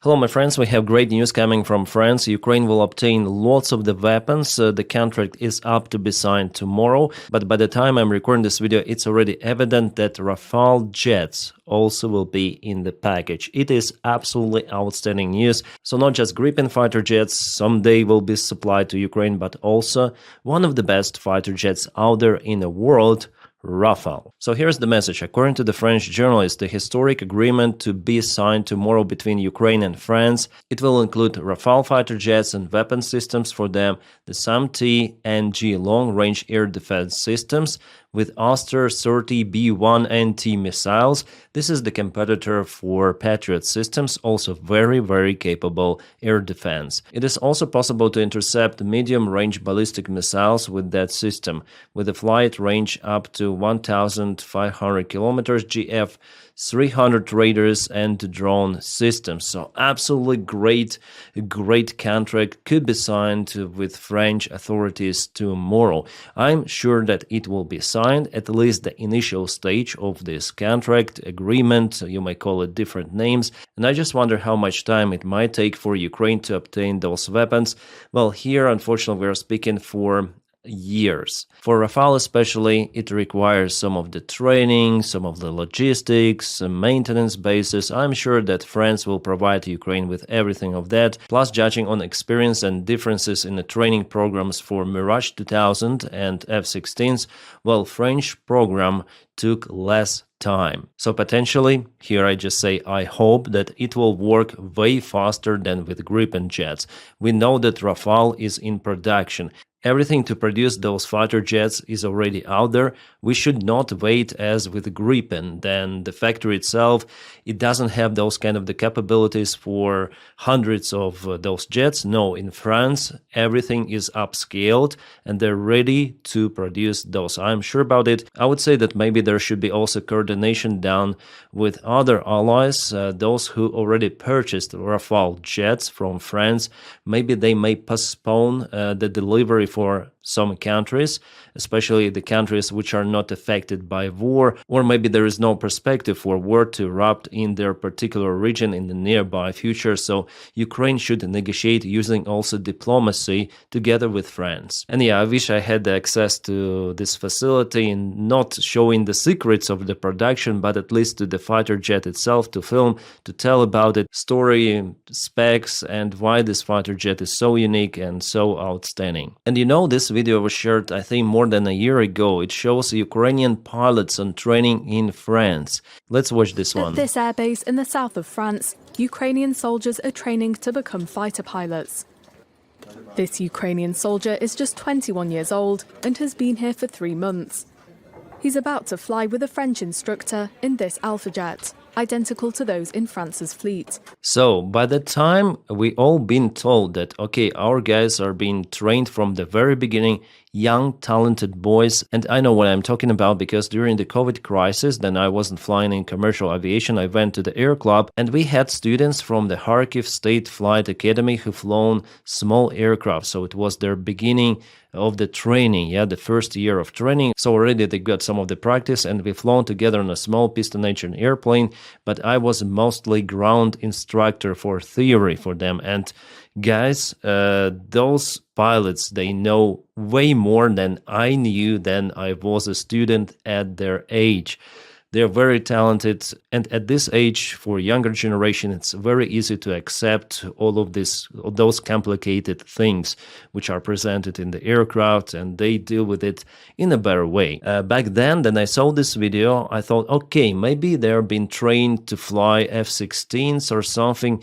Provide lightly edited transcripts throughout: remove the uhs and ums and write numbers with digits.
Hello, my friends. We have great news coming from France. Ukraine will obtain lots of the weapons. The contract is up to be signed tomorrow. But by the time I'm recording this video, it's already evident that Rafale jets also will be in the package. It is absolutely outstanding news. So not just Gripen fighter jets someday will be supplied to Ukraine, but also one of the best fighter jets out there in the world, Rafale. So here's the message. According to the French journalist, the historic agreement to be signed tomorrow between Ukraine and France, it will include Rafale fighter jets and weapon systems for them, the SAM-T and G long-range air defense systems, with Aster 30B1NT missiles. This is the competitor for Patriot systems, also very capable air defense. It is also possible to intercept medium-range ballistic missiles with that system, with a flight range up to 1,500 kilometers, GF 300 radars and drone systems. So absolutely great contract could be signed with French authorities tomorrow. I'm sure that it will be signed, at least the initial stage of this contract agreement. You may call it different names. And I just wonder how much time it might take for Ukraine to obtain those weapons. Well, here, unfortunately, we're speaking for years. For Rafale especially, it requires some of the training, some of the logistics, some maintenance bases. I'm sure that France will provide Ukraine with everything of that. Plus, judging on experience and differences in the training programs for Mirage 2000 and F-16s, well, French program took less time. So potentially, here I just say I hope that it will work way faster than with Gripen jets. We know that Rafale is in production. Everything to produce those fighter jets is already out there. We should not wait as with Gripen. Then the factory itself, it doesn't have those kind of the capabilities for hundreds of those jets. No, in France, everything is upscaled and they're ready to produce those. I'm sure about it. I would say that maybe there should be also coordination done with other allies, those who already purchased Rafale jets from France. Maybe they may postpone the delivery for some countries, especially the countries which are not affected by war, or maybe there is no perspective for war to erupt in their particular region in the nearby future. So Ukraine should negotiate using also diplomacy together with France. And yeah, I wish I had access to this facility and not showing the secrets of the production, but at least to the fighter jet itself, to film, to tell about it, story, specs, and why this fighter jet is so unique and so outstanding. And you know, this video was shared, I think, more than a year ago. It shows Ukrainian pilots on training in France. Let's watch this one. At this airbase in the south of France, Ukrainian soldiers are training to become fighter pilots. This Ukrainian soldier is just 21 years old and has been here for 3 months. He's about to fly with a French instructor in this Alpha jet, identical to those in France's fleet. So by the time we all been told that, okay, our guys are being trained from the very beginning, young, talented boys, and I know what I'm talking about because during the COVID crisis, then I wasn't flying in commercial aviation, I went to the air club, and we had students from the Kharkiv State Flight Academy who flown small aircraft, so it was their beginning of the training, the first year of training. So already they got some of the practice, and we flown together on a small piston engine airplane, but I was mostly ground instructor for theory for them. And guys, those pilots, they know way more than I knew then I was a student at their age. They're very talented, and at this age, for younger generation, it's very easy to accept all of those complicated things which are presented in the aircraft, and they deal with it in a better way. Back then I saw this video, I thought, okay, maybe they're being trained to fly F-16s or something.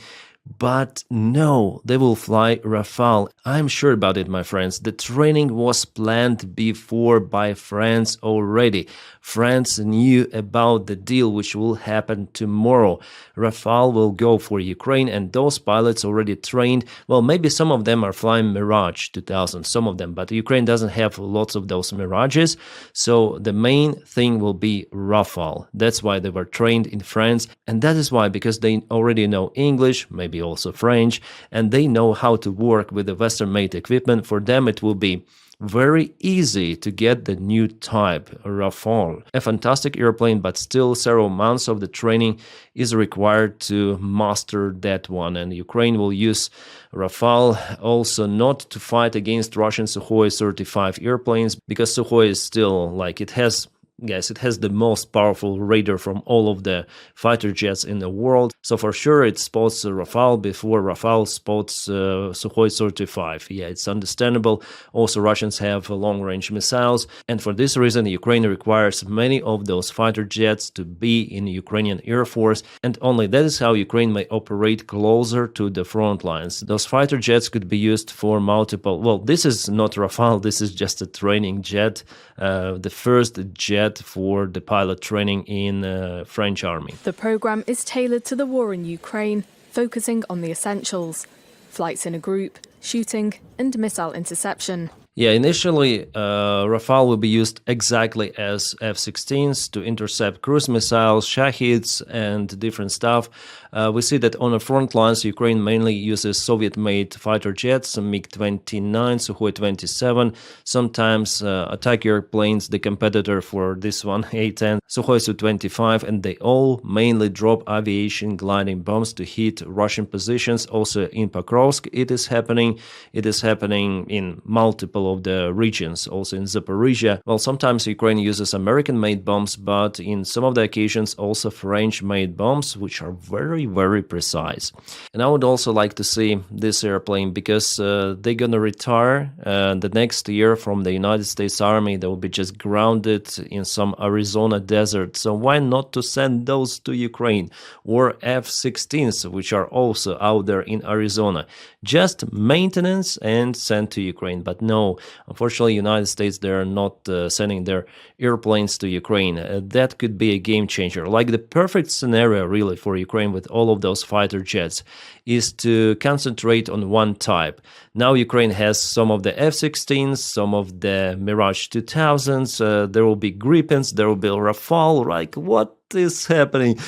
But no, they will fly Rafale. I'm sure about it, my friends. The training was planned before by France already. France knew about the deal which will happen tomorrow. Rafale will go for Ukraine, and those pilots already trained. Well, maybe some of them are flying Mirage 2000, some of them, but Ukraine doesn't have lots of those Mirages. So the main thing will be Rafale. That's why they were trained in France, and that is why, because they already know English, maybe also French, and they know how to work with the Western-made equipment. For them, it will be very easy to get the new type, Rafale. A fantastic airplane, but still several months of the training is required to master that one. And Ukraine will use Rafale also not to fight against Russian Sukhoi 35 airplanes, because Sukhoi is still like it has the most powerful radar from all of the fighter jets in the world. So for sure it spots Rafale before Rafale spots Sukhoi 35. Yeah, it's understandable. Also Russians have long-range missiles, and for this reason Ukraine requires many of those fighter jets to be in the Ukrainian Air Force, and only that is how Ukraine may operate closer to the front lines. Those fighter jets could be used for multiple, well, this is not Rafale, this is just a training jet, the first jet for the pilot training in French army. The program is tailored to the war in Ukraine, focusing on the essentials: flights in a group, shooting, and missile interception. Yeah, initially, Rafale will be used exactly as F-16s to intercept cruise missiles, Shahids, and different stuff. We see that on the front lines, Ukraine mainly uses Soviet-made fighter jets, MiG-29, Sukhoi 27, sometimes attack airplanes, the competitor for this one, A-10, Sukhoi Su-25, and they all mainly drop aviation gliding bombs to hit Russian positions. Also in Pokrovsk it is happening. It is happening in multiple of the regions, also in Zaporizhia. Well, sometimes Ukraine uses American-made bombs, but in some of the occasions also French-made bombs, which are very precise. And I would also like to see this airplane, because they're gonna retire the next year from the United States Army. They will be just grounded in some Arizona desert. So why not to send those to Ukraine? Or F-16s, which are also out there in Arizona. Just maintenance and send to Ukraine. But no, unfortunately, United States, they're not sending their airplanes to Ukraine. That could be a game changer. Like the perfect scenario really for Ukraine with all of those fighter jets is to concentrate on one type. Now Ukraine has some of the F-16s, some of the Mirage 2000s, there will be Gripens, there will be Rafale. Like, what is happening?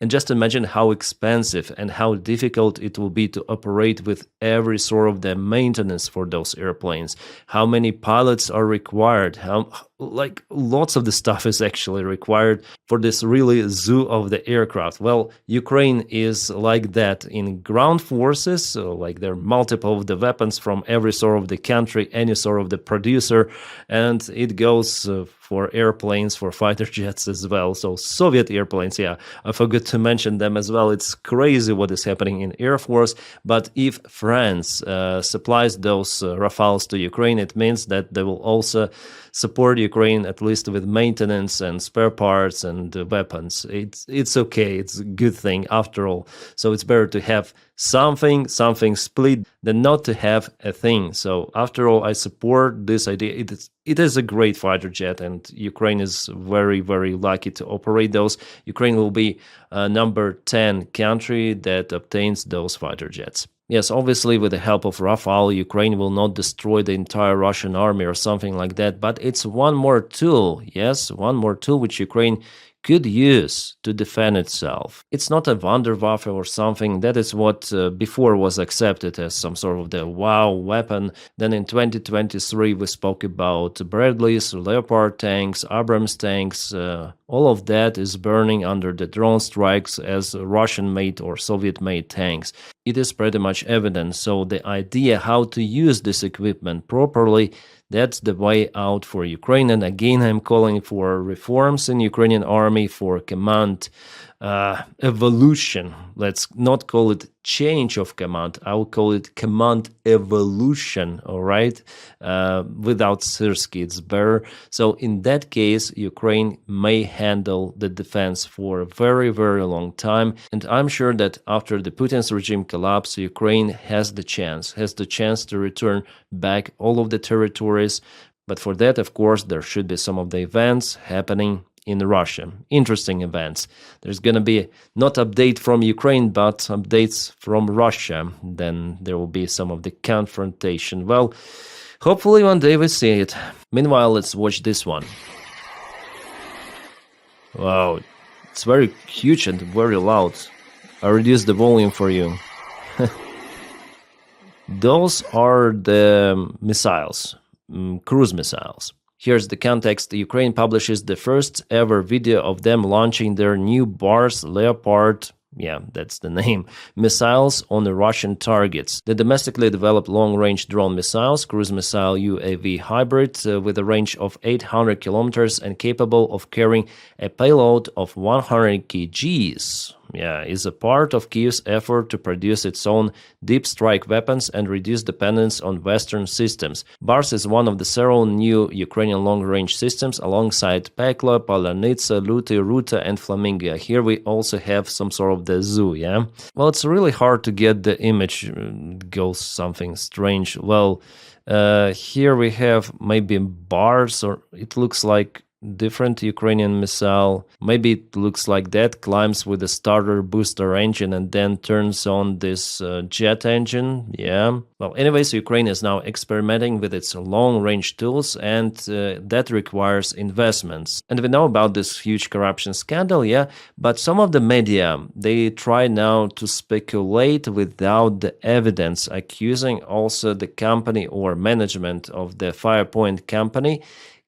And just imagine how expensive and how difficult it will be to operate with every sort of the maintenance for those airplanes. How many pilots are required? Like lots of the stuff is actually required for this really zoo of the aircraft. Well, Ukraine is like that in ground forces, so like there are multiple of the weapons from every sort of the country, any sort of the producer, and it goes for airplanes, for fighter jets as well. So Soviet airplanes, yeah, I forgot to mention them as well. It's crazy what is happening in Air Force. But if France supplies those Rafales to Ukraine, it means that they will also support Ukraine at least with maintenance and spare parts and weapons. It's okay. It's a good thing after all. So it's better to have something split than not to have a thing. So after all, I support this idea. It is a great fighter jet, and Ukraine is very lucky to operate those. Ukraine will be number 10 country that obtains those fighter jets. Yes, obviously with the help of Rafale, Ukraine will not destroy the entire Russian army or something like that, but it's one more tool, yes, one more tool which Ukraine could use to defend itself. It's not a Wunderwaffe or something. That is what before was accepted as some sort of the wow weapon. Then in 2023 we spoke about Bradleys, Leopard tanks, Abrams tanks. All of that is burning under the drone strikes as Russian-made or Soviet-made tanks. It is pretty much evident. So the idea how to use this equipment properly, that's the way out for Ukraine. And again, I'm calling for reforms in Ukrainian army, for command evolution. Let's not call it change of command. I'll call it command evolution, all right? Without Syrsky, it's better. So in that case, Ukraine may handle the defense for a very long time. And I'm sure that after the Putin's regime collapse, Ukraine has the chance to return back all of the territories. But for that, of course, there should be some of the events happening in Russia. Interesting events. There's going to be not update from Ukraine, but updates from Russia. Then there will be some of the confrontation. Well, hopefully one day we see it. Meanwhile, let's watch this one. Wow, it's very huge and very loud. I reduced the volume for you. Those are the missiles. cruise missiles. Here's the context. Ukraine publishes the first ever video of them launching their new Bars Leopard, yeah, that's the name, missiles on the Russian targets. The domestically developed long-range drone missiles, cruise missile UAV hybrid with a range of 800 kilometers and capable of carrying a payload of 100 kgs. Yeah, is a part of Kyiv's effort to produce its own deep strike weapons and reduce dependence on Western systems. Bars is one of the several new Ukrainian long-range systems alongside Pekla, Palanitsa, Luty, Ruta, and Flamingo. Here we also have some sort of the zoo, yeah? Well, it's really hard to get the image, goes something strange. Well, here we have maybe bars, or it looks like different Ukrainian missile. Maybe it looks like that, climbs with a starter booster engine and then turns on this jet engine. Yeah. Well, anyways, Ukraine is now experimenting with its long-range tools, and that requires investments. And we know about this huge corruption scandal, yeah, but some of the media, they try now to speculate without the evidence, accusing also the company or management of the Firepoint company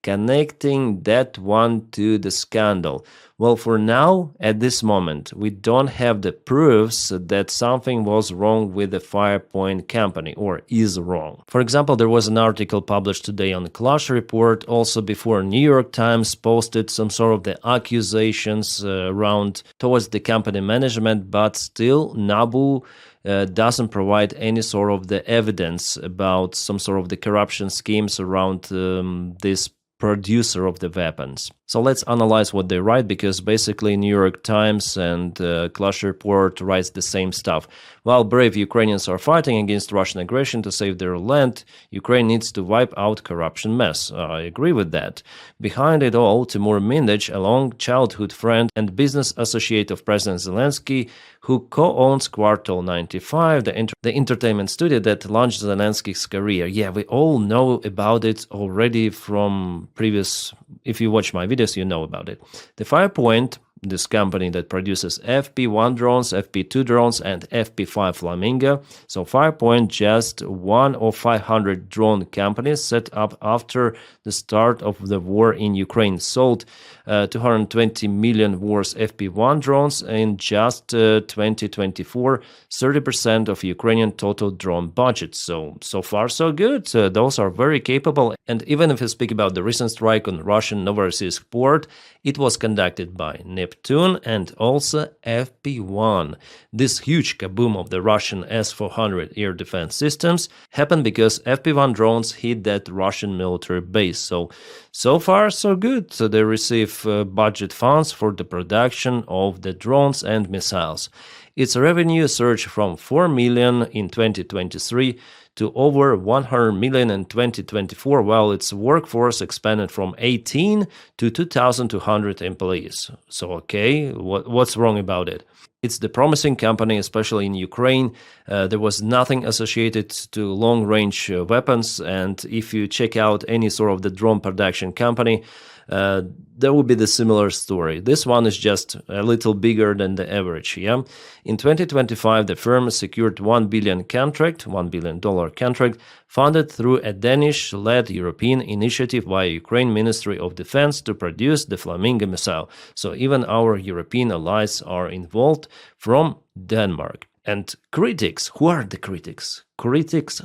connecting that one to the scandal. Well, for now, at this moment, we don't have the proofs that something was wrong with the Firepoint company or is wrong. For example, there was an article published today on the Clash Report, also before New York Times posted some sort of the accusations around towards the company management, but still NABU doesn't provide any sort of the evidence about some sort of the corruption schemes around this producer of the weapons. So let's analyze what they write, because basically New York Times and Clash Report writes the same stuff. While brave Ukrainians are fighting against Russian aggression to save their land, Ukraine needs to wipe out corruption mess. I agree with that. Behind it all, Timur Mindich, a long childhood friend and business associate of President Zelensky, who co-owns Quartal 95, the entertainment studio that launched Zelensky's career. Yeah, we all know about it already from previous, if you watch my videos, you know about it. The Firepoint, this company that produces FP1 drones, FP2 drones, and FP5 Flamingo. So Firepoint, just one of 500 drone companies set up after the start of the war in Ukraine, sold 220 million worth FP1 drones in just 2024, 30% of Ukrainian total drone budget. So far so good. Those are very capable. And even if we speak about the recent strike on Russian Novorossiysk port, it was conducted by Neptune and also FP1. This huge kaboom of the Russian S-400 air defense systems happened because FP1 drones hit that Russian military base. So far so good. So they receive budget funds for the production of the drones and missiles. Its revenue surged from 4 million in 2023 to over 100 million in 2024, while its workforce expanded from 18 to 2,200 employees. So, okay, what's wrong about it? It's the promising company, especially in Ukraine. There was nothing associated to long-range weapons, and if you check out any sort of the drone production company, there will be the similar story. This one is just a little bigger than the average, yeah? In 2025, the firm secured $1 billion contract, funded through a Danish-led European initiative by Ukraine Ministry of Defense to produce the Flamingo missile. So even our European allies are involved from Denmark. And critics, who are the critics?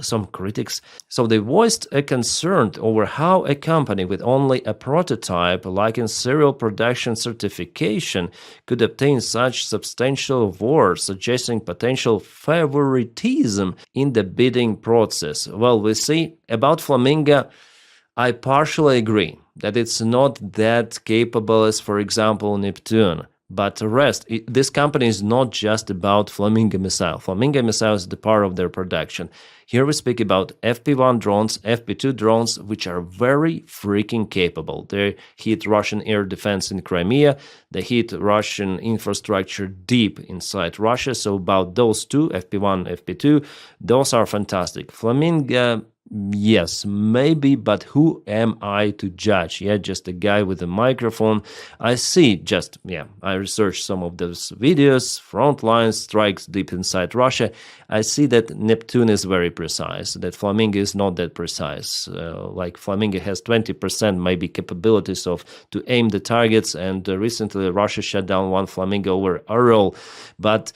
Some critics. So they voiced a concern over how a company with only a prototype, like in serial production certification, could obtain such substantial awards, suggesting potential favoritism in the bidding process. Well, we see about Flamingo, I partially agree that it's not that capable as, for example, Neptune. But the rest, this company is not just about Flamingo missile. Flamingo missile is the part of their production. Here we speak about FP1 drones, FP2 drones, which are very freaking capable. They hit Russian air defense in Crimea. They hit Russian infrastructure deep inside Russia. So about those two, FP1, FP2, those are fantastic. Flamingo, Yes, maybe, but who am I to judge? Yeah, just a guy with a microphone. I see just, yeah, I researched some of those videos, front lines, strikes deep inside Russia. I see that Neptune is very precise, that Flamingo is not that precise. Like Flamingo has 20% maybe capabilities of to aim the targets, and recently Russia shut down one Flamingo over Ural, but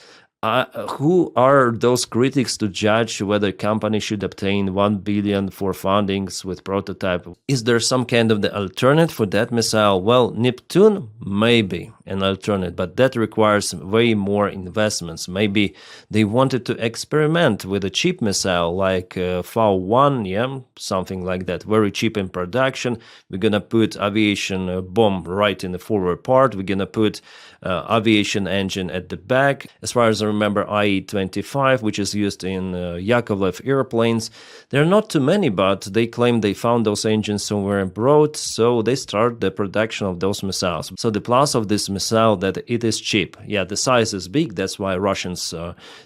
who are those critics to judge whether company should obtain 1 billion for fundings with prototype? Is there some kind of the alternate for that missile? Well, Neptune maybe an alternate, but that requires way more investments. Maybe they wanted to experiment with a cheap missile like V1, yeah, something like that, very cheap in production. We're gonna put aviation bomb right in the forward part. We're gonna put aviation engine at the back. As far as I remember, IE-25, which is used in Yakovlev airplanes. There are not too many, but they claim they found those engines somewhere abroad, so they start the production of those missiles. So the plus of this missile that it is cheap. Yeah, the size is big, that's why Russians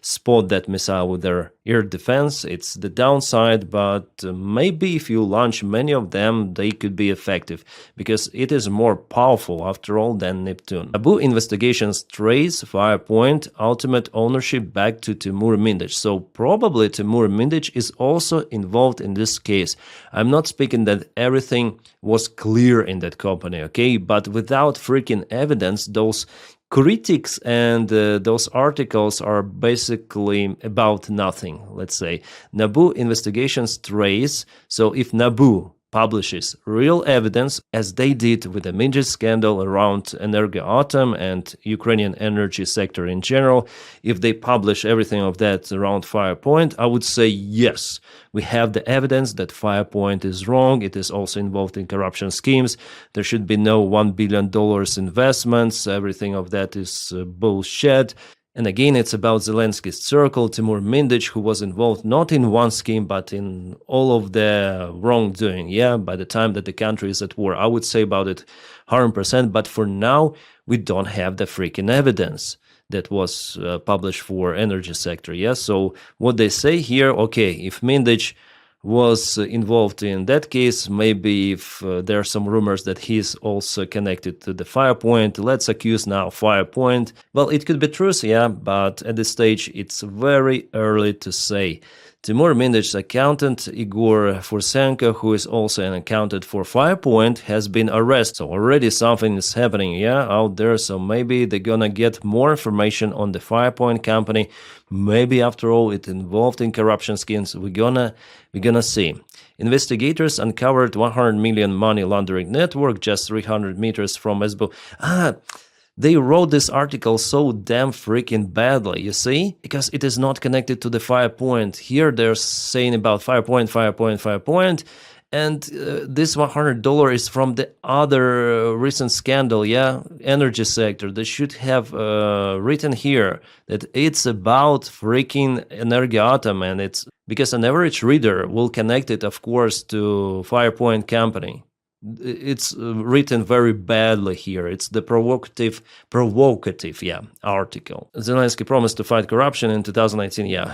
spot that missile with their air defense. It's the downside, but maybe if you launch many of them, they could be effective, because it is more powerful after all than Neptune. Abu investigations trace Firepoint ultimate ownership back to Timur Mindich, so probably Timur Mindich is also involved in this case. I'm not speaking that everything was clear in that company, okay, but without freaking evidence, those critics and those articles are basically about nothing, let's say. Nabu investigations trace, so if Nabu publishes real evidence, as they did with the Mindich scandal around Energoatom and Ukrainian energy sector in general, if they publish everything of that around Firepoint, I would say yes, we have the evidence that Firepoint is wrong, it is also involved in corruption schemes, there should be no $1 billion investments, everything of that is bullshit. And again, it's about Zelensky's circle, Timur Mindich, who was involved not in one scheme, but in all of the wrongdoing. Yeah, by the time that the country is at war, I would say about it 100%. But for now, we don't have the freaking evidence that was published for energy sector. Yeah, so what they say here, okay, if Mindich was involved in that case, maybe if there are some rumors that he's also connected to the Firepoint, let's accuse now Firepoint. Well, it could be true, yeah, but at this stage it's very early to say. Timur Mindich's accountant, Igor Fursenko, who is also an accountant for Firepoint, has been arrested. So already something is happening, yeah, out there. So maybe they're gonna get more information on the Firepoint company. Maybe after all, it's involved in corruption schemes. We're gonna see. Investigators uncovered 100 million money laundering network just 300 meters from SBO. They wrote this article so damn freaking badly, you see? Because it is not connected to the Firepoint. Here they're saying about Firepoint, and this $100 is from the other recent scandal, yeah? Energy sector. They should have written here that it's about freaking Energoatom, and it's because an average reader will connect it, of course, to Firepoint company. It's written very badly here. It's the provocative, article. Zelensky promised to fight corruption in 2019. Yeah,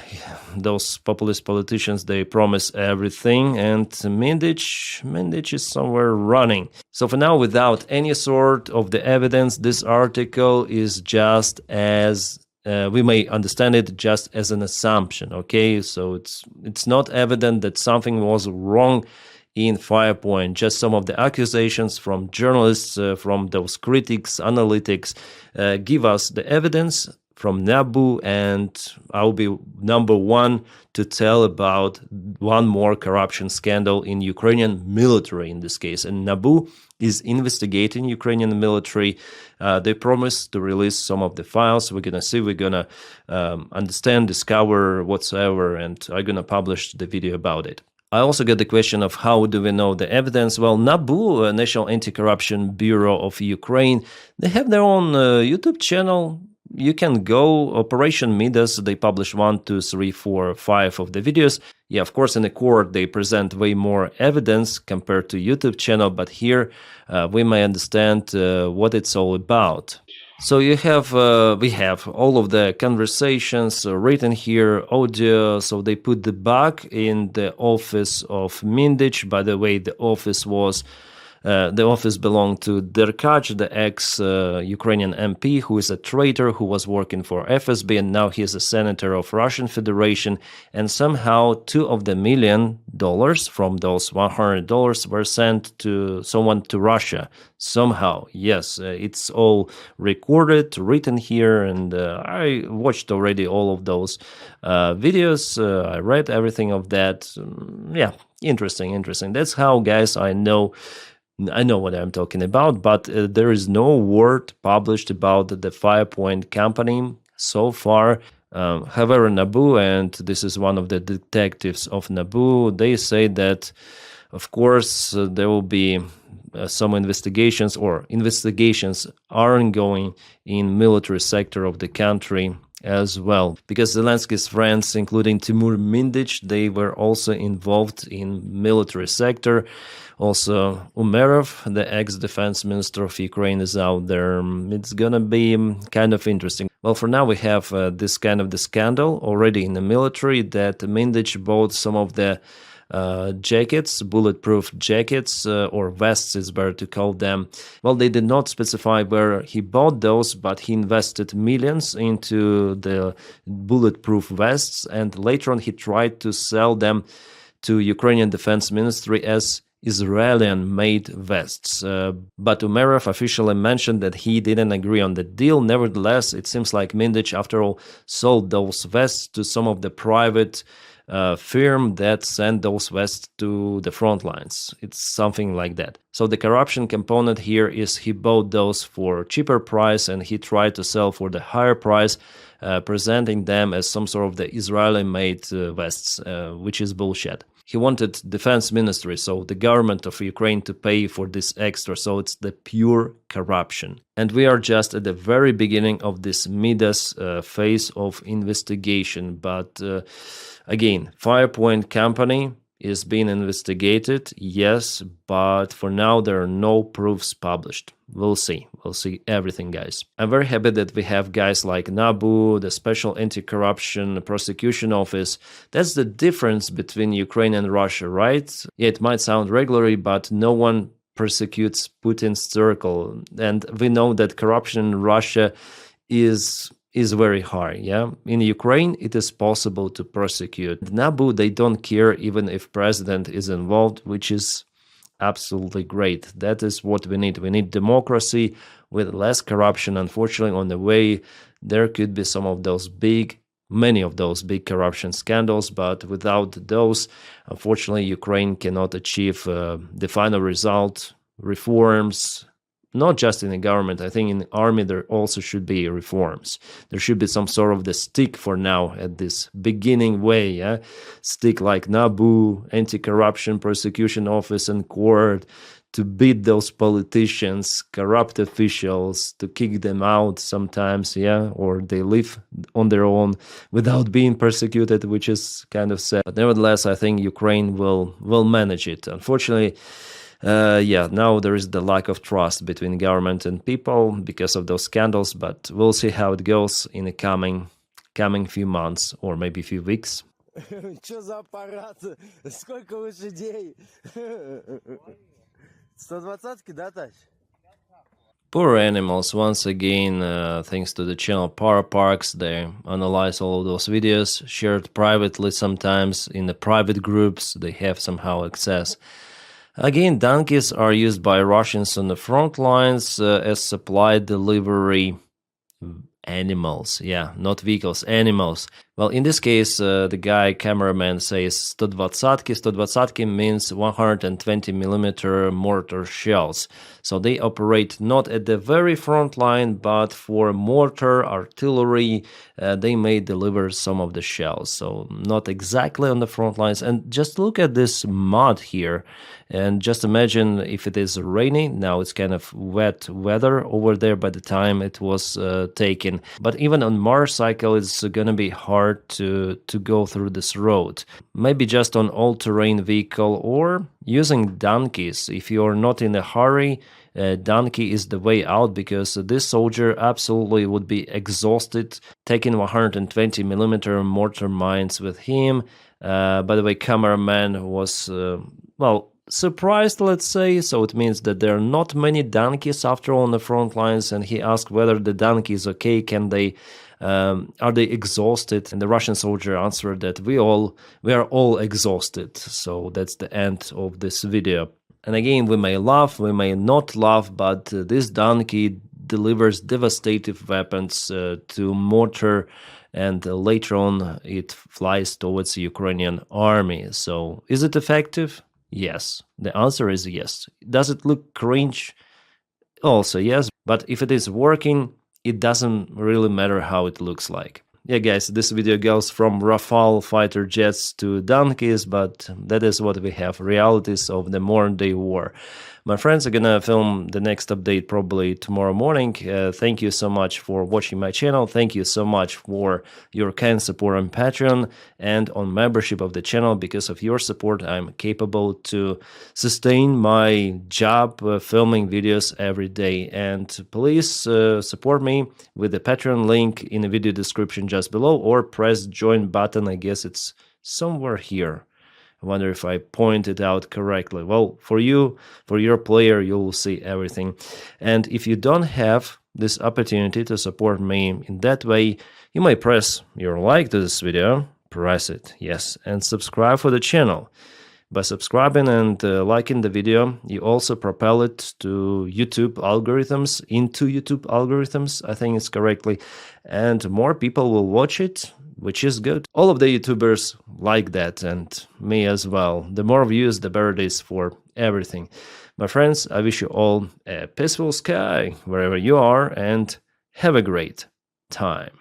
those populist politicians, they promise everything, and Mindich is somewhere running. So for now, without any sort of the evidence, this article is just as we may understand it just as an assumption. Okay, so it's not evident that something was wrong in Firepoint, just some of the accusations from journalists, from those critics, analytics, give us the evidence from Nabu, and I'll be number one to tell about one more corruption scandal in Ukrainian military in this case. And Nabu is investigating Ukrainian military. They promised to release some of the files. We're gonna see, we're gonna understand, discover whatsoever, and I'm gonna publish the video about it. I also get the question of how do we know the evidence? Well, NABU, National Anti-Corruption Bureau of Ukraine, they have their own YouTube channel. You can go, Operation Midas, they publish 1, 2, 3, 4, 5 of the videos. Yeah, of course, in the court, they present way more evidence compared to YouTube channel, but here we may understand what it's all about. So we have all of the conversations written here, audio. So they put the bug in the office of Mindich. By the way, the office belonged to Derkach, the ex-Ukrainian MP, who is a traitor who was working for FSB, and now he is a senator of Russian Federation. And somehow $2 million from those $100 were sent to someone to Russia. Somehow, yes, it's all recorded, written here, and I watched already all of those videos. I read everything of that. Yeah, interesting. That's how, guys, I know what I'm talking about, but there is no word published about the Firepoint company so far. However, Naboo, and this is one of the detectives of Naboo, they say that, of course, there will be some investigations are ongoing in military sector of the country as well, because Zelensky's friends, including Timur Mindich, they were also involved in military sector. Also, Umerov, the ex-defense minister of Ukraine, is out there. It's gonna be kind of interesting. Well, for now, we have this kind of the scandal already in the military that Mindich bought some of the jackets, bulletproof jackets, or vests is better to call them. Well, they did not specify where he bought those, but he invested millions into the bulletproof vests, and later on he tried to sell them to Ukrainian Defense Ministry as Israeli-made vests. But Umerov officially mentioned that he didn't agree on the deal. Nevertheless, it seems like Mindich, after all, sold those vests to some of the private firm that sent those vests to the front lines. It's something like that. So the corruption component here is he bought those for cheaper price and he tried to sell for the higher price, presenting them as some sort of the Israeli-made vests, which is bullshit. He wanted defense ministry, so the government of Ukraine, to pay for this extra. So it's the pure corruption. And we are just at the very beginning of this Midas phase of investigation. But again, Firepoint company is being investigated, yes, but for now there are no proofs published. We'll see everything, guys. I'm very happy that we have guys like NABU, the Special Anti-Corruption Prosecution Office. That's the difference between Ukraine and Russia, right? Yeah, it might sound regularly, but no one persecutes Putin's circle. And we know that corruption in Russia is very high, yeah? In Ukraine, it is possible to prosecute. NABU, they don't care even if president is involved, which is absolutely great. That is what we need. We need democracy with less corruption. Unfortunately, on the way, there could be many of those big corruption scandals, but without those, unfortunately, Ukraine cannot achieve the final result, reforms. Not just in the government, I think in the army there also should be reforms. There should be some sort of the stick for now at this beginning way, yeah? Stick like NABU, Anti-Corruption Prosecution Office and Court, to beat those politicians, corrupt officials, to kick them out sometimes, yeah? Or they live on their own without being persecuted, which is kind of sad. But nevertheless, I think Ukraine will manage it. Unfortunately, now there is the lack of trust between government and people because of those scandals, but we'll see how it goes in the coming few months or maybe few weeks. Что за аппарат? Сколько лошадей? 120-ки, да, Тась? Poor animals, once again, thanks to the channel Power Parks, they analyze all of those videos, shared privately sometimes in the private groups, they have somehow access. Again, donkeys are used by Russians on the front lines as supply delivery animals. Yeah, not vehicles, animals. Well, in this case, the cameraman says 120-ки. 120-ки means 120 millimeter mortar shells. So they operate not at the very front line, but for mortar, artillery, they may deliver some of the shells. So not exactly on the front lines. And just look at this mud here. And just imagine if it is rainy. Now it's kind of wet weather over there by the time it was taken. terrain. But even on motorcycle, it's gonna be hard to go through this road. Maybe just on all-terrain vehicle or using donkeys. If you're not in a hurry, donkey is the way out, because this soldier absolutely would be exhausted taking 120 millimeter mortar mines with him. By the way, cameraman was well, surprised, let's say, so it means that there are not many donkeys after all on the front lines, and he asked whether the donkey is okay, can they are they exhausted? And the Russian soldier answered that we are all exhausted. So that's the end of this video. And again, we may laugh, we may not laugh, but this donkey delivers devastating weapons to mortar, and later on it flies towards the Ukrainian army. So is it effective? Yes. The answer is yes. Does it look cringe? Also yes. But if it is working, it doesn't really matter how it looks like. Yeah, guys, this video goes from Rafale fighter jets to donkeys, but that is what we have, realities of the modern day war. My friends are gonna film the next update probably tomorrow morning. Thank you so much for watching my channel. Thank you so much for your kind support on Patreon and on membership of the channel. Because of your support, I'm capable to sustain my job filming videos every day. And please support me with the Patreon link in the video description just below, or press join button. I guess it's somewhere here. I wonder if I pointed out correctly. Well, for you, for your player, you will see everything. And if you don't have this opportunity to support me in that way, you may press your like to this video, press it, yes, and subscribe for the channel. By subscribing and liking the video, you also propel it to YouTube algorithms, I think it's correctly, and more people will watch it, which is good. All of the YouTubers like that, and me as well. The more views, the better it is for everything. My friends, I wish you all a peaceful sky wherever you are, and have a great time.